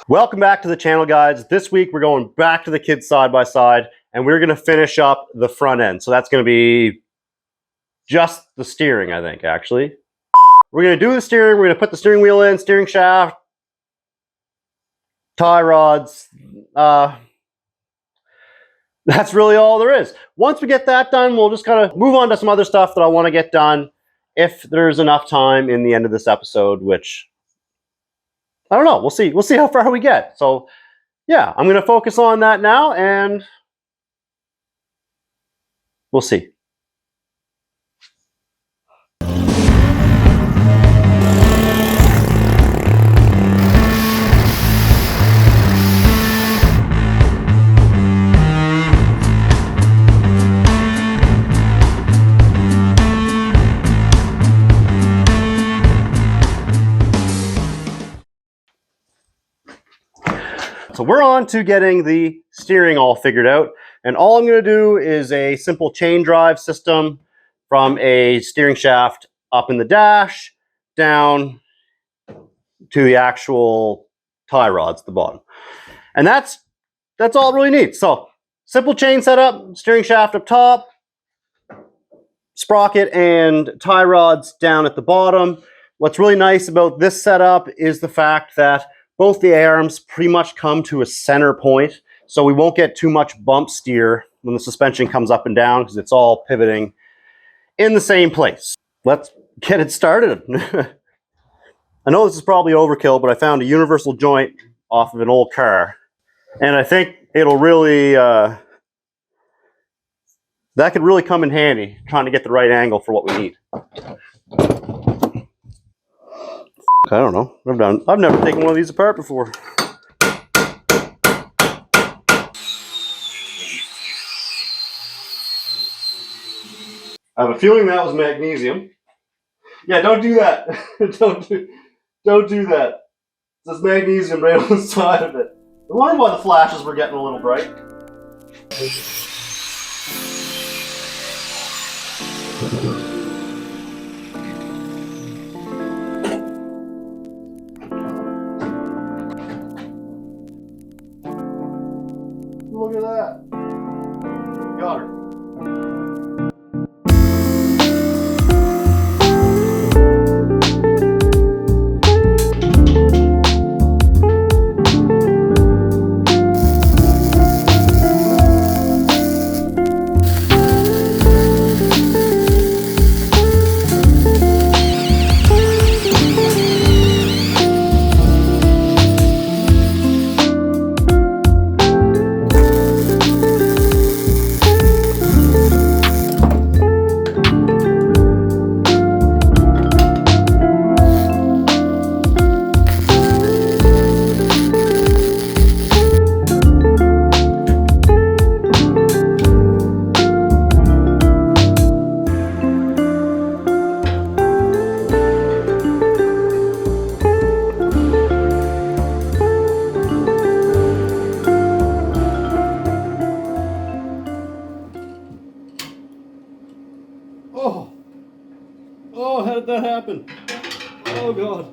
Welcome back to the channel, guys. This week we're going back to the kids side by side, and we're going to finish up the front end. So that's going to be just the steering, I think, actually. We're going to do the steering. We're going to put the steering wheel in, steering shaft, tie rods. That's really all there is. Once we get that done, we'll just kind of move on to some other stuff that I want to get done if there's enough time in the end of this episode, which I don't know. We'll see. We'll see how far we get. So yeah, I'm going to focus on that now, and we'll see. So we're on to getting the steering all figured out, and all I'm going to do is a simple chain drive system from a steering shaft up in the dash down to the actual tie rods at the bottom. And that's all it really needs. So simple chain setup, steering shaft up top, sprocket and tie rods down at the bottom. What's really nice about this setup is the fact that both the arms pretty much come to a center point, so we won't get too much bump steer when the suspension comes up and down because it's all pivoting in the same place. Let's get it started. I know this is probably overkill, but I found a universal joint off of an old car, and I think it'll really, that could really come in handy trying to get the right angle for what we need. I don't know. I've never taken one of these apart before. I have a feeling that was magnesium. Yeah, don't do that. don't do that. There's magnesium right on the side of it. I wonder why the flashes were getting a little bright. Look at that. Got her. Oh, how did that happen? Oh, God.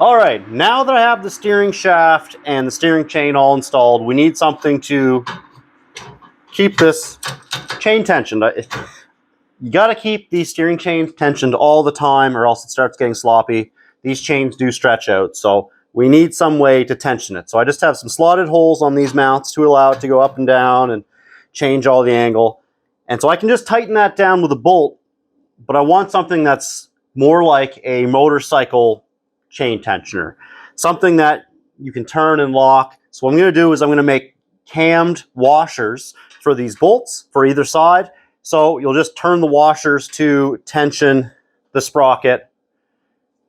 All right, now that I have the steering shaft and the steering chain all installed, we need something to keep this chain tensioned. You got to keep these steering chains tensioned all the time or else it starts getting sloppy. These chains do stretch out, so we need some way to tension it. So I just have some slotted holes on these mounts to allow it to go up and down and change all the angle. And so I can just tighten that down with a bolt, but I want something that's more like a motorcycle chain tensioner. Something that you can turn and lock. So what I'm going to do is I'm going to make cammed washers for these bolts for either side. So you'll just turn the washers to tension the sprocket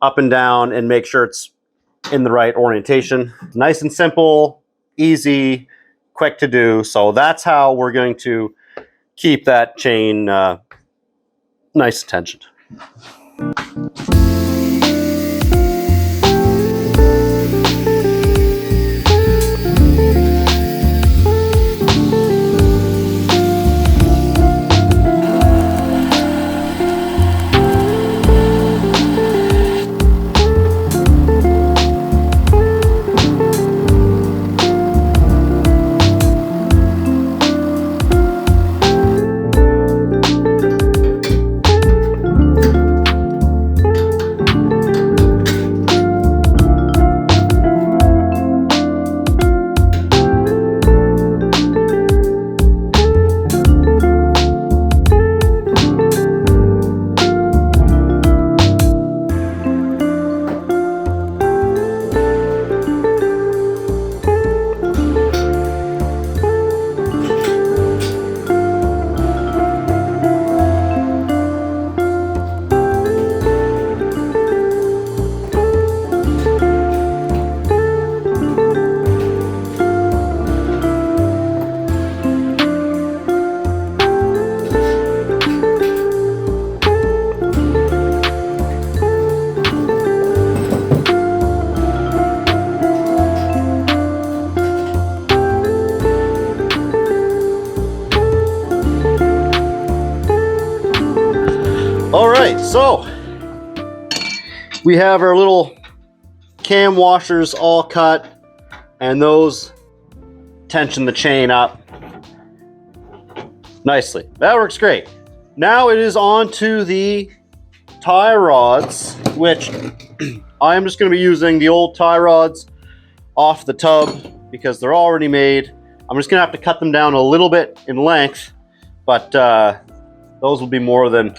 up and down and make sure it's in the right orientation. Nice and simple, easy, quick to do. So that's how we're going to keep that chain nice and tensioned. All right, so we have our little cam washers all cut, and those tension the chain up nicely. That works great. Now it is on to the tie rods, which I am just going to be using the old tie rods off the tub because they're already made. I'm just going to have to cut them down a little bit in length, but those will be more than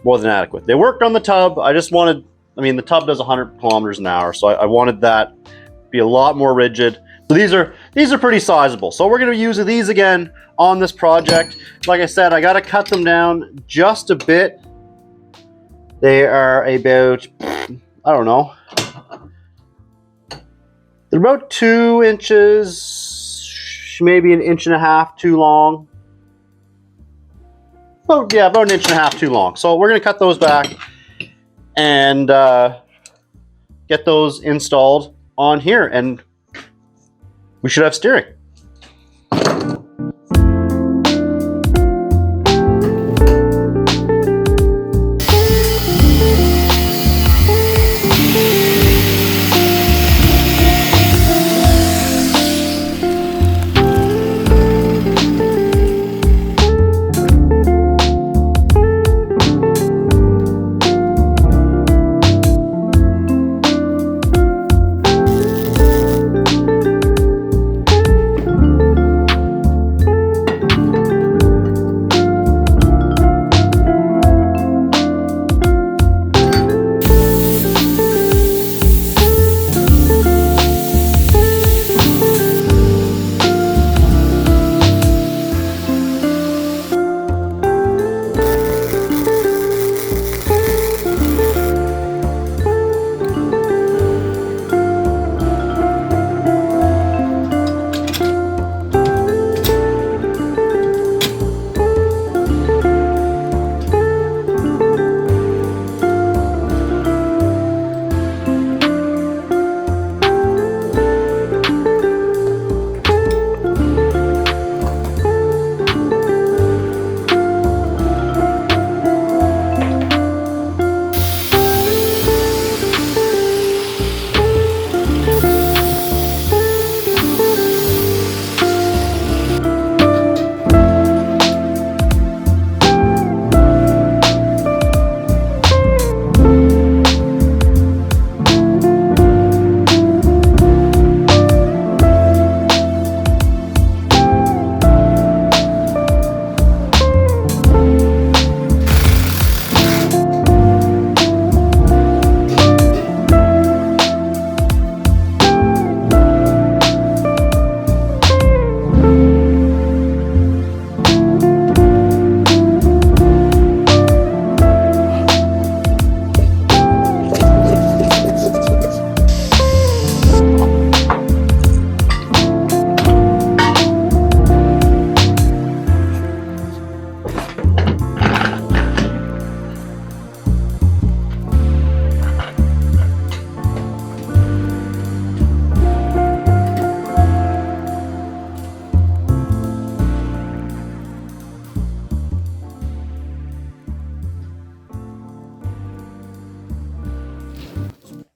adequate. They worked on the tub. I just wanted, the tub does 100 kilometers an hour, so I wanted that to be a lot more rigid. So these are pretty sizable. So we're going to use these again on this project. Like I said, I got to cut them down just a bit. They are about, I don't know, they're about 2 inches, maybe 1.5 inches too long. Oh yeah, about 1.5 inches too long. So we're going to cut those back and get those installed on here, and we should have steering.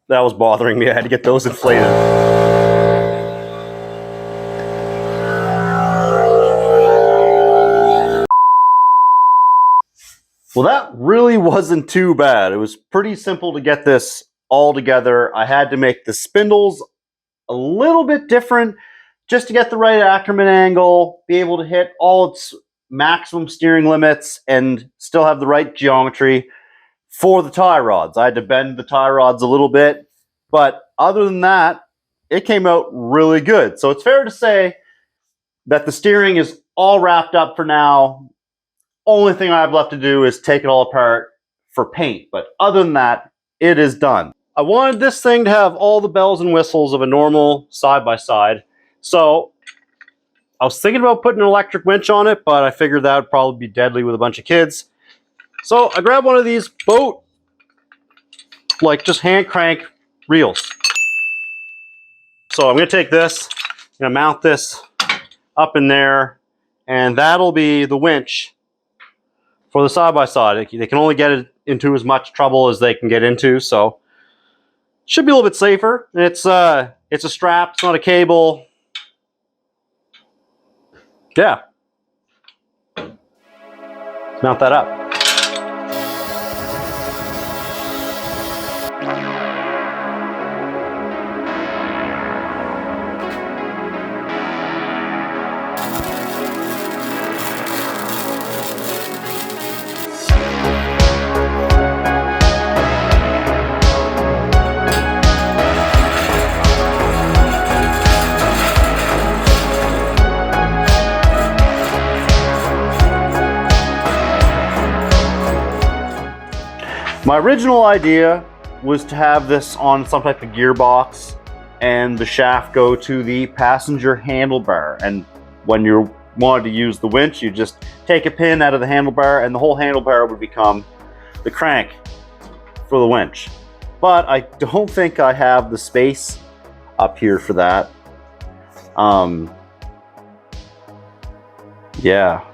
That was bothering me. I had to get those inflated. Well, that really wasn't too bad. It was pretty simple to get this all together. I had to make the spindles a little bit different just to get the right Ackerman angle, be able to hit all its maximum steering limits, and still have the right geometry for the tie rods. I had to bend the tie rods a little bit, but other than that, it came out really good. So it's fair to say that the steering is all wrapped up for now. Only thing I have left to do is take it all apart for paint, but other than that, it is done. I wanted this thing to have all the bells and whistles of a normal side-by-side, so I was thinking about putting an electric winch on it, but I figured that would probably be deadly with a bunch of kids. So I grabbed one of these boat, like just hand crank reels. So I'm going to take this, I'm going to mount this up in there, and that'll be the winch for the side-by-side. They can only get it into as much trouble as they can get into, so should be a little bit safer. It's a strap, it's not a cable. Yeah. Mount that up. My original idea was to have this on some type of gearbox and the shaft go to the passenger handlebar. And when you wanted to use the winch, you just take a pin out of the handlebar and the whole handlebar would become the crank for the winch. But I don't think I have the space up here for that. Yeah.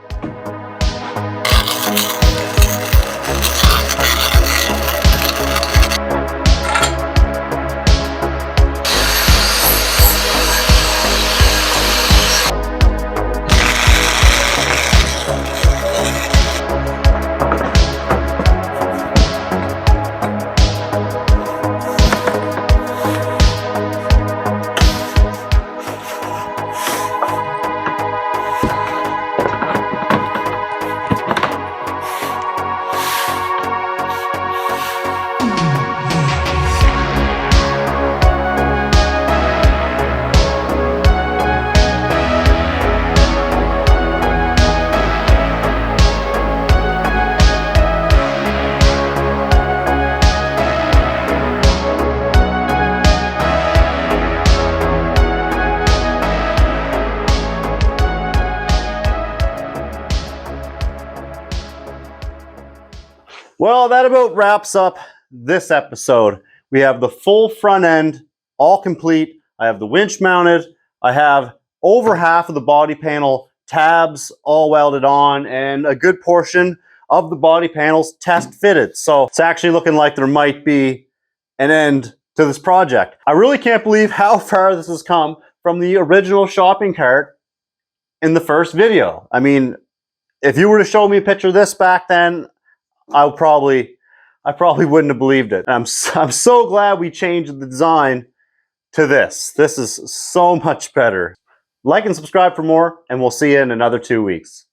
Well, that about wraps up this episode. We have the full front end all complete. I have the winch mounted. I have over half of the body panel tabs all welded on and a good portion of the body panels test fitted. So it's actually looking like there might be an end to this project. I really can't believe how far this has come from the original shopping cart in the first video. I mean, if you were to show me a picture of this back then, I probably wouldn't have believed it. I'm so glad we changed the design to this. This is so much better. Like and subscribe for more, and we'll see you in another 2 weeks.